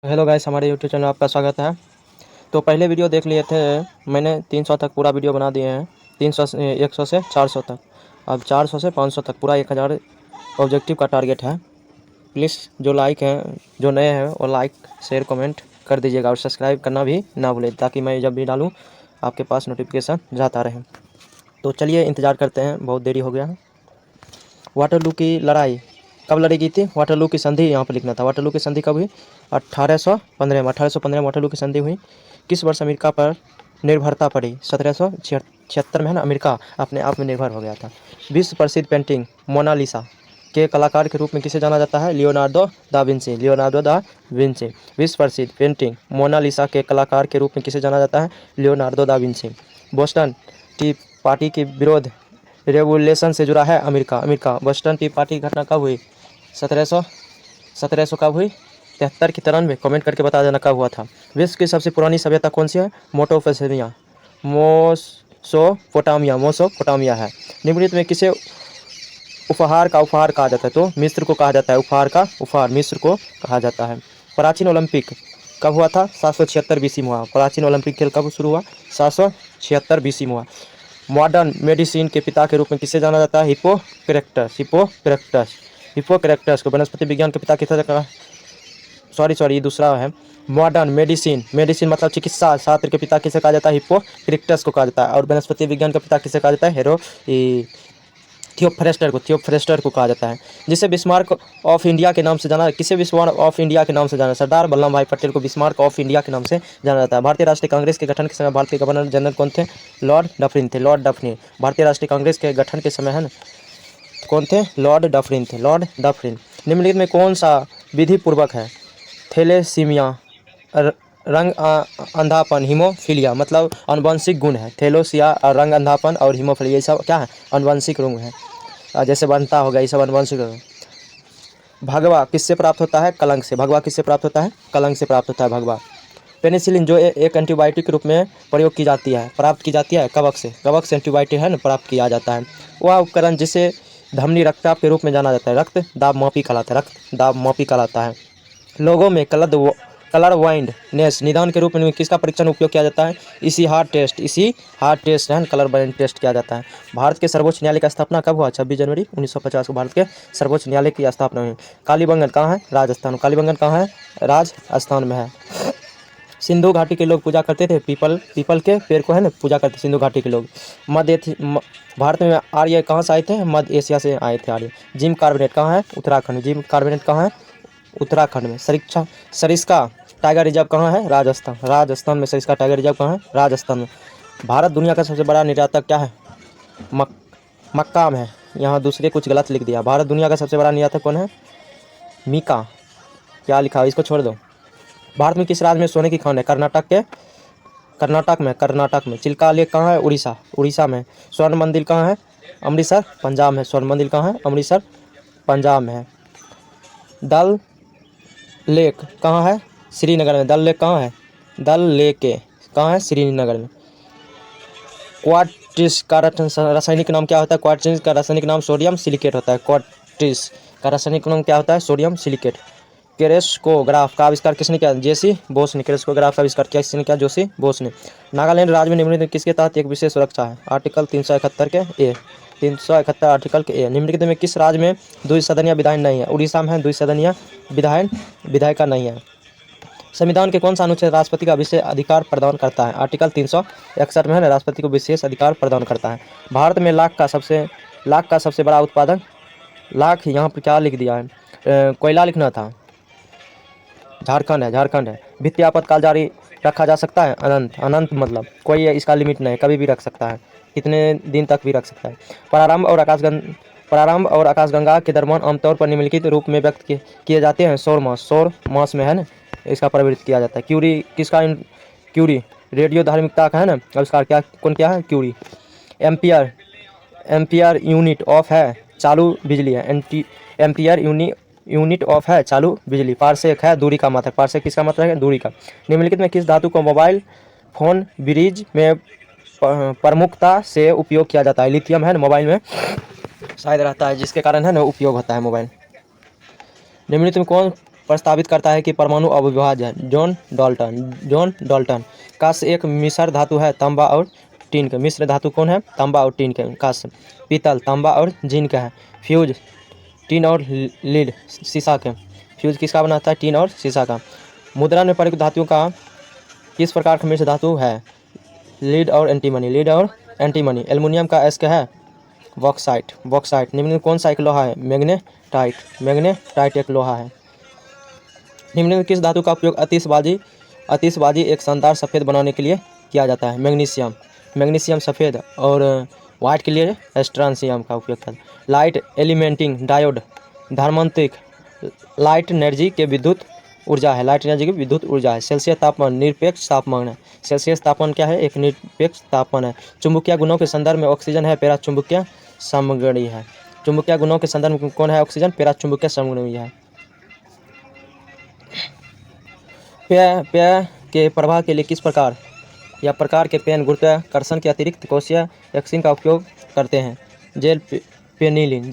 Hello guys, हमारे YouTube channel में आपका स्वागत है। तो पहले वीडियो देख लिए थे मैंने, 300 तक पूरा वीडियो बना दिए हैं। 300 100 से 400 तक, अब 400 से 500 तक पूरा 1000 ऑब्जेक्टिव का टारगेट है। प्लीज़ जो लाइक हैं, जो नए हैं, वो लाइक शेयर कमेंट कर दीजिएगा और सब्सक्राइब करना भी ना भूलें, ताकि मैं जब भी डालूँ आपके पास नोटिफिकेशन जाता रहे। तो चलिए इंतज़ार करते हैं, बहुत देरी हो गया है। वाटरलू की लड़ाई कब लड़ी गई थी? वाटरलू की संधि यहाँ पर लिखना था। वाटरलू की संधि कब हुई? 1815 में। 1815 में वाटरलू की संधि हुई। किस वर्ष अमेरिका पर निर्भरता पड़ी? 1776 में, है ना। अमेरिका अपने आप में निर्भर हो गया था। विश्व प्रसिद्ध पेंटिंग मोनालिसा के कलाकार के रूप में किसे जाना जाता है? Leonardo da Vinci. Leonardo da Vinci. विश्व प्रसिद्ध पेंटिंग मोनालिसा के कलाकार के रूप में किसे जाना जाता है? Leonardo da Vinci. Boston T party के विरोध रेवोल्यूशन से जुड़ा है America. America Boston T party की घटना कब हुई? 1700 कब हुई? 73 की 93 में। कमेंट करके बता देना कब हुआ था। विश्व की सबसे पुरानी सभ्यता कौन सी है? मोटोपोटामिया। मोसोपोटामिया है। निम्नलिखित में किसे उपहार कहा जाता है? तो मिस्र को कहा जाता है। उपहार का उपहार मिस्र को कहा जाता है। प्राचीन ओलंपिक कब हुआ था? 776 बीसी में हुआ। प्राचीन ओलंपिक खेल कब शुरू हुआ? 776 बीसी में हुआ। मॉडर्न मेडिसिन के पिता के रूप में किसे जाना जाता है? हिप्पोक्रेटस को वनस्पति विज्ञान के पिता किसे कहा? सॉरी, ये दूसरा है। मॉडर्न मेडिसिन मतलब चिकित्सा शास्त्र के पिता किसे कहा जाता है? हिप्पोक्रेटस को कहा जाता है। और वनस्पति विज्ञान का पिता किसे कहा जाता है? थियोफ्रेस्टर को कहा जाता है। जिसे बिस्मार्क ऑफ इंडिया के नाम से जाना, किसे बिस्मार्क ऑफ इंडिया के नाम से जाना? सरदार वल्लभ भाई पटेल को बिस्मार्क ऑफ इंडिया के नाम से जाना जाता है। भारतीय राष्ट्रीय कांग्रेस के गठन के समय भारत के गवर्नर जनरल कौन थे? लॉर्ड डफरिन थे। लॉर्ड डफरिन भारतीय राष्ट्रीय कांग्रेस के गठन के समय, है ना, कौन थे? लॉर्ड डफरिन थे। Lord Dufferin. निम्नलिखित में कौन सा विधि पूर्वक है? थैलेसीमिया, रंग अंधापन, हीमोफीलिया मतलब आनुवंशिक गुण है। थैलेसिया, रंग अंधापन और हीमोफीलिया, ये सब क्या है? आनुवंशिक रोग है। जैसे बनता होगा, ये सब आनुवंशिक रोग। भगवा किससे प्राप्त होता है? कलंक से। भगवा किससे प्राप्त होता है? कलंक से प्राप्त होता है भगवा। पेनिसिलिन जो एक एंटीबायोटिक के रूप में प्रयोग की जाती है, प्राप्त की जाती है कवक से। कवक से एंटीबायोटिक, है ना, प्राप्त किया जाता है। वह उपकरण जिसे धमनी रक्तचाप के रूप में जाना जाता है, रक्त दाब मापी कहलाता है। लोगों में कलर ब्लाइंडनेस निदान के रूप में किसका परीक्षण उपयोग किया जाता है? इसी हार्ट टेस्ट है, कलर ब्लाइंड टेस्ट किया जाता है। भारत के सर्वोच्च न्यायालय का स्थापना कब हुआ? 26 जनवरी 1950 को भारत के सर्वोच्च न्यायालय की स्थापना हुई। कालीबंगन कहाँ है? राजस्थान। कालीबंगन कहाँ है? राजस्थान में है। सिंधु घाटी के लोग पूजा करते थे पीपल के पेड़ को, है ना, पूजा करते सिंधु घाटी के लोग। भारत में आर्य कहाँ से आए थे? मध्य एशिया से आए थे आर्य। जिम कार्बेट कहाँ है? उत्तराखंड। जिम कार्बेट कहाँ है? उत्तराखंड में। सरिस्का टाइगर रिजर्व कहाँ है? राजस्थान में। सरिस्का टाइगर रिजर्व कहाँ है? राजस्थान में। भारत दुनिया का सबसे बड़ा निर्यातक क्या है? मक्का में है। यहाँ दूसरे कुछ गलत लिख दिया। भारत दुनिया का सबसे बड़ा निर्यातक कौन है? मीका। क्या लिखा? इसको छोड़ दो। भारत में किस राज्य में सोने की खान है? कर्नाटक में। चिल्का लेक कहाँ है? उड़ीसा में। स्वर्ण मंदिर कहाँ है? अमृतसर, पंजाब में। स्वर्ण मंदिर कहाँ है? अमृतसर, पंजाब में है। दल लेक कहाँ है? श्रीनगर में। दल लेक कहाँ है? कहाँ है? श्रीनगर में। क्वार्ट्ज का रासायनिक नाम क्या होता है? क्वार्ट्ज का रासायनिक नाम सोडियम सिलिकेट होता है। क्वार्ट्ज का रासायनिक नाम क्या होता है? Sodium silicate. क्रेस्कोग्राफ का आविष्कार किसने किया? जेसी बोस ने। क्रेस्कोग्राफ का आविष्कार किसने किया? जोशी बोस ने। नागालैंड राज्य में निम्नलिखित किसके तहत एक विशेष सुरक्षा है? आर्टिकल 371 के ए। 371 आर्टिकल के ए। निम्नलिखित में किस राज्य में द्विसदनीय विधायन नहीं है? उड़ीसा में है द्विसदनीय विधायिका नहीं है। संविधान के कौन सा अनुच्छेद राष्ट्रपति का विशेष अधिकार प्रदान करता है? आर्टिकल 361 में, है ना, राष्ट्रपति को विशेष अधिकार प्रदान करता है। भारत में लाख का सबसे बड़ा उत्पादन, लाख यहाँ पर क्या लिख दिया है? कोयला लिखना था। झारखंड है। वित्तीय आपातकाल जारी रखा जा सकता है? अनंत मतलब कोई इसका लिमिट नहीं, कभी भी रख सकता है, कितने दिन तक भी रख सकता है। प्रारंभ और आकाशगंगा के दरम्यान आमतौर पर निम्नलिखित रूप में व्यक्त किए जाते हैं। सौर मास में, है ना, इसका प्रवृत्त किया जाता है। क्यूरी रेडियो धार्मिकता का, है ना, आविष्कार क्या है? क्यूरी। एम्पियर यूनिट ऑफ है चालू बिजली है। एम्पियर यूनिट ऑफ है चालू बिजली। पारसेक है दूरी का मात्रक। पारसेक किसका मात्रक है? दूरी का। निम्नलिखित में किस धातु को मोबाइल फोन ब्रिज में प्रमुखता से उपयोग किया जाता है? लिथियम, है ना, मोबाइल में शायद रहता है, जिसके कारण, है ना, उपयोग होता है मोबाइल। निम्नलिखित में कौन प्रस्तावित करता है कि परमाणु अविभाज्य है? John Dalton. कांस्य एक मिश्र धातु है तांबा और टीन का। मिश्र धातु कौन है? तांबा और टीन का। कांस्य। पीतल तांबा और जिंक का है। फ्यूज टीन और लीड शीशा का। फ्यूज किसका बनाता है? टीन और शीशा का। मुद्रण में प्रयुक्त धातुओं का किस प्रकार का मिश्र धातु है? लीड और एंटीमनी। एल्युमिनियम का एस क्या है? बॉक्साइट। निम्न में कौन सा एक लोहा है? मैग्नेटाइट एक लोहा है। निम्न में किस धातु का उपयोग आतिशबाजी एक शानदार सफ़ेद बनाने के लिए किया जाता है? मैग्नीशियम सफ़ेद। और वाइट के लिए स्ट्रांसियम का उपयोग करता है। लाइट एलिमेंटिंग डायोड धर्मांतरिक लाइट एनर्जी के विद्युत ऊर्जा है। सेल्सियस तापमान निरपेक्ष तापमान है। सेल्सियस तापमान क्या है? एक निरपेक्ष तापमान है। चुंबकीय गुणों के संदर्भ में ऑक्सीजन है पैराचुंबकीय सामग्री है। चुंबकीय गुणों के संदर्भ में कौन है? ऑक्सीजन पैराचुंबकीय सामग्री है। पेय के प्रवाह के लिए किस प्रकार के पेन गुरुत्वाकर्षण के अतिरिक्त कोशीय एक्सिन का उपयोग करते हैं? जेल पेनिलिन।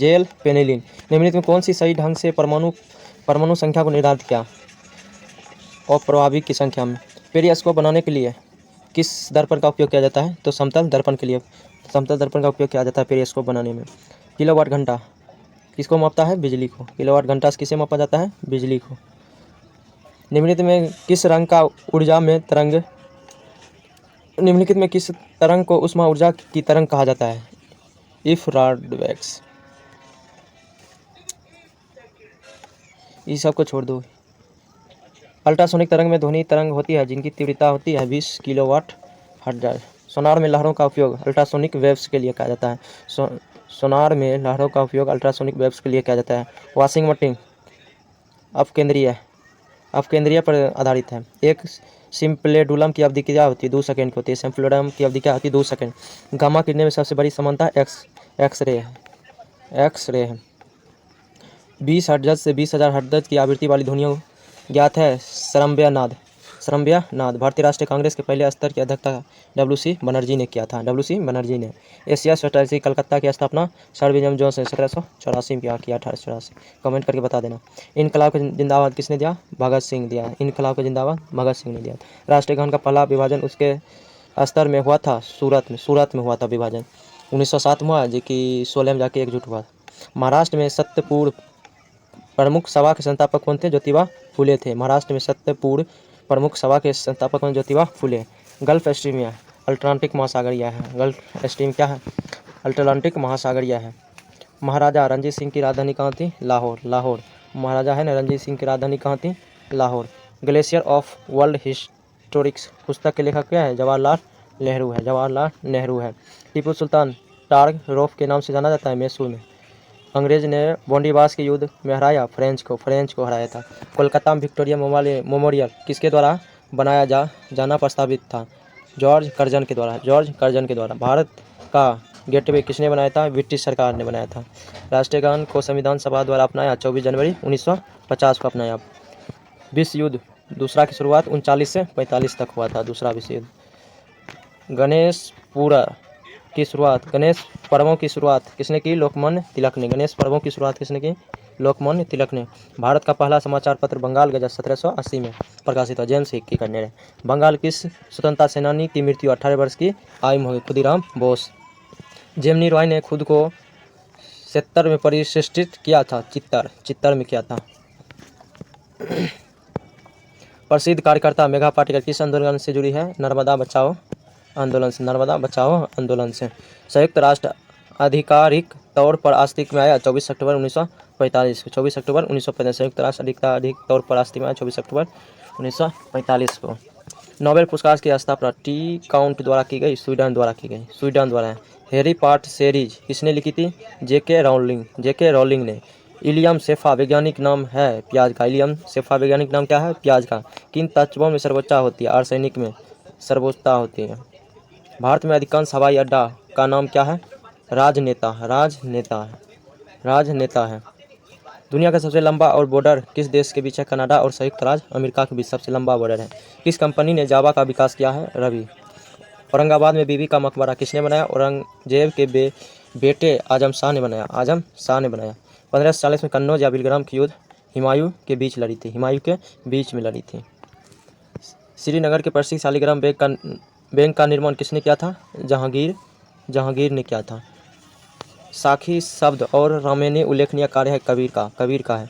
निम्नलिखित में कौन सी सही ढंग से परमाणु संख्या को निर्धारित किया? अप्रभावी की संख्या में। पेरिस्कोप बनाने के लिए किस दर्पण का उपयोग किया जाता है? तो समतल दर्पण का उपयोग किया जाता है पेरिस्कोप बनाने में। किलोवाट घंटा किसको मापता है? बिजली को। किलोवाट घंटा किसे मापा जाता है? बिजली को। निम्नलिखित में किस तरंग को ऊष्मा ऊर्जा की तरंग कहा जाता है? इंफ्रारेड। इस सब को छोड़ दो। अल्ट्रासोनिक तरंग में ध्वनि तरंग होती है जिनकी तीव्रता होती है 20 किलोवाट हर्ट्ज। सोनार में लहरों का उपयोग अल्ट्रासोनिक वेव्स के लिए किया जाता है। वाशिंग मशीन अपकेंद्रीय पर आधारित है। एक सिंप्लेडुलम की अवधि क्या होती है? 2 सेकंड की होती है। सिंप्लेडुलम की अवधि क्या होती है? 2 सेकंड। गामा किरणें में सबसे बड़ी समानता एक्स-रे है। 20 हर्ट्ज से 20,000 हर्ट्ज की आवृत्ति वाली ध्वनियों ज्ञात है। श्रव्य नाद। भारतीय राष्ट्रीय कांग्रेस के पहले स्तर की अध्यक्षता WC बनर्जी ने किया था। एशिया सोसाइटी कलकत्ता की स्थापना सर विलियम जोन्स ने 1784 में किया 1884। कमेंट करके बता देना। इनकलाब को जिंदाबाद किसने दिया? भगत सिंह दिया। इनकलाब को जिंदाबाद भगत सिंह ने दिया। राष्ट्रीय गान का पहला विभाजन उसके स्तर में हुआ था सूरत में हुआ था विभाजन। 1907 में हुआ, जो कि 16 में जाके एकजुट हुआ। महाराष्ट्र में सत्यपूर्ण प्रमुख सभा के संस्थापक कौन थे? ज्योतिबा फुले थे। महाराष्ट्र में सत्यपूर्ण प्रमुख सभा के संस्थापक कौन? Jyotiba Phule. Gulf stream Atlantic महासागरीय है। गल्फ स्ट्रीम क्या है? अटलांटिक महासागरीय है। महाराजा रणजीत सिंह की राजधानी कहाँ थी? लाहौर। महाराजा है ना रणजीत सिंह की राजधानी कहाँ थी? लाहौर। ग्लेशियर ऑफ वर्ल्ड हिस्टोरिक्स पुस्तक के लेखक क्या है? जवाहरलाल नेहरू है। टीपू सुल्तान टार्ग रोफ के नाम से जाना जाता है मैसूर में। अंग्रेज ने बोंडीबास के युद्ध में हराया फ्रेंच को हराया था। कोलकाता में विक्टोरिया मेमोरियल किसके द्वारा बनाया जाना प्रस्तावित था? जॉर्ज कर्जन के द्वारा। भारत का गेटवे किसने बनाया था? ब्रिटिश सरकार ने बनाया था। राष्ट्रीय गान को संविधान सभा द्वारा अपनाया 24 जनवरी 1950 को अपनाया। विश्व युद्ध दूसरा की शुरुआत 39 से 45 तक हुआ था। दूसरा विश्व युद्ध। गणेश पर्वों की शुरुआत किसने की? लोकमान्य तिलक ने। लोकमान्य तिलक ने। भारत का पहला समाचार पत्र बंगाल गजट 1780 में प्रकाशित हुआ। जेम्स हिक की कन्या ने। बंगाल किस स्वतंत्रता सेनानी की मृत्यु 18 वर्ष की आयु में हुई? खुदीराम बोस। जेमिनी रॉय ने खुद को 70 में परिशिष्टित किया था। चित्तर में किया था। प्रसिद्ध कार्यकर्ता मेघा पाटिकर किस आंदोलन से जुड़ी है? नर्मदा बचाओ आंदोलन से। संयुक्त राष्ट्र आधिकारिक तौर पर अस्तित्व में आया 24 अक्टूबर 1945 संयुक्त राष्ट्र आधिकारिक तौर पर अस्तित्व में आया 24 अक्टूबर 1945 को। नोबेल पुरस्कार की स्थापना टी काउंट द्वारा की गई? स्वीडन द्वारा। हैरी पॉटर सीरीज किसने लिखी थी? जेके रॉलिंग ने। इलियम शेफा वैज्ञानिक नाम है प्याज का। क्या है? प्याज का। किन तत्वों में सर्वोच्चता होती है? आर्सेनिक में सर्वोच्चता होती है। भारत में अधिकांश हवाई अड्डा का नाम क्या है? राजनेता है। दुनिया का सबसे लंबा और बॉर्डर किस देश के बीच है? कनाडा और संयुक्त राज्य अमेरिका के बीच सबसे लंबा बॉर्डर है। किस कंपनी ने जावा का विकास किया है? रवि। औरंगाबाद में बीबी का मकबरा किसने बनाया? औरंगजेब के बेटे आजम शाह ने बनाया। 1540 में कन्नौज या बिलग्राम की युद्ध हुमायूं के बीच लड़ी थी, हुमायूं के बीच में लड़ी थी। श्रीनगर के प्रसिद्ध शालिग्राम बैंक का निर्माण किसने किया था? जहांगीर ने किया था। साखी शब्द और रामायणी उल्लेखनीय कार्य है कबीर का है।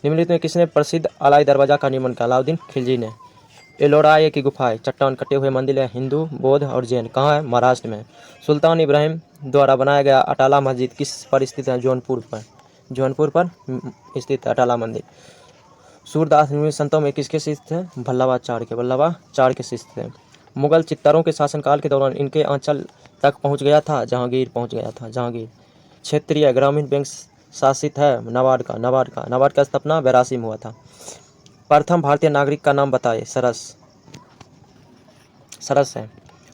निम्नलिखित में किसने प्रसिद्ध अलाई दरवाजा का निर्माण किया? अलाउद्दीन खिलजी ने। एलोरा की गुफाएं चट्टान कटे हुए मंदिर है, हिंदू, बौद्ध और जैन। कहाँ है? महाराष्ट्र में। सुल्तान इब्राहिम द्वारा बनाया गया अटाला मस्जिद किस पर स्थित है? जौनपुर पर स्थित अटाला मंदिर। सूरदास निर्मित संतों में किसके शिष्य थे? वल्लभाचार्य के शिष्य थे। मुगल चित्तरों के शासनकाल के दौरान इनके आंचल तक पहुंच गया था? जहांगीर। क्षेत्रीय ग्रामीण बैंक शासित है? नाबार्ड का स्थापना 82 में हुआ था। प्रथम भारतीय नागरिक का नाम बताइए? सरस है।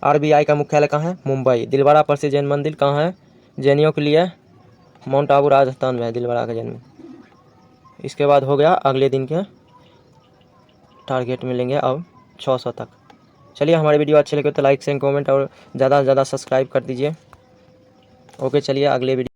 RBI का मुख्यालय कहाँ है? मुंबई। दिलवाड़ा प्रसिद्ध जैन मंदिर कहाँ है? जैनियों के लिए माउंट आबू राजस्थान में है दिलवाड़ा का जन्म। इसके बाद हो गया अगले दिन के टारगेट मिलेंगे अब 600 तक। चलिए, हमारे वीडियो अच्छे लगे तो लाइक शेयर कमेंट और ज़्यादा से ज़्यादा सब्सक्राइब कर दीजिए। ओके, चलिए अगले वीडियो